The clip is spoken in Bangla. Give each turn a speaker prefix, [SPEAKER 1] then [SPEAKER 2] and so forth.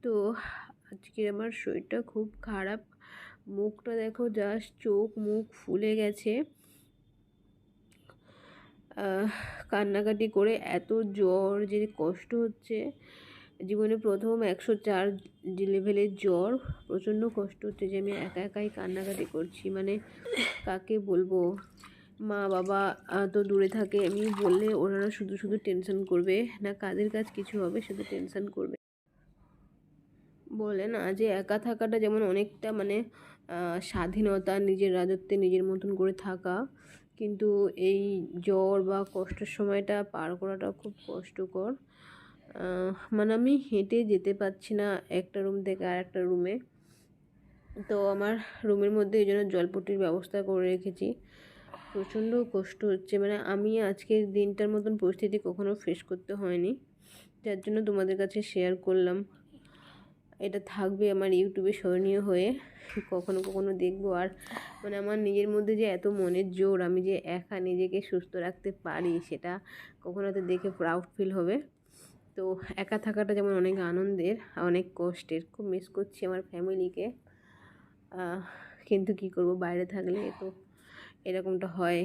[SPEAKER 1] তো আজকে আমার শরীরটা খুব খারাপ। মুখটা দেখো, জাস্ট চোখ মুখ ফুলে গেছে। কান্নাকাটি করে এত জ্বর যে কষ্ট হচ্ছে। জীবনে প্রথম 104 লেভেলের জ্বর। প্রচণ্ড কষ্ট হচ্ছে যে আমি একা একাই কান্নাকাটি করছি। মানে কাকে বলবো? মা বাবা তো দূরে থাকে, আমি বললে ওনারা শুধু শুধু টেনশন করবে, না কাজের কাজ কিছু হবে, শুধু টেনশন করবে। বলে না যে একা থাকাটা যেমন অনেকটা মানে স্বাধীনতা, নিজের রাজত্বে নিজের মতন করে থাকা, কিন্তু এই জ্বর বা কষ্টের সময়টা পার করাটা খুব কষ্টকর। মানে আমি হেঁটে যেতে পারছি না একটা রুম থেকে আর একটা রুমে। তো আমার রুমের মধ্যে এই জন্য জলপট্টির ব্যবস্থা করে রেখেছি। প্রচণ্ড কষ্ট হচ্ছে, মানে আমি আজকের দিনটার মতন পরিস্থিতি কখনো ফেস করতে হয়নি, যার জন্য তোমাদের কাছে শেয়ার করলাম। এটা থাকবে আমার ইউটিউবে স্মরণীয় হয়ে, কখনো কখনো দেখবো। আর মানে আমার নিজের মধ্যে যে এত মনের জোর, আমি যে একা নিজেকে সুস্থ রাখতে পারি, সেটা কখনো তো দেখে প্রাউড ফিল হবে। তো একা থাকাটা যেমন অনেক আনন্দের, অনেক কষ্টের। খুব মিস করছি আমার ফ্যামিলিকে, কিন্তু কি করব, বাইরে থাকলে তো এরকমটা হয়।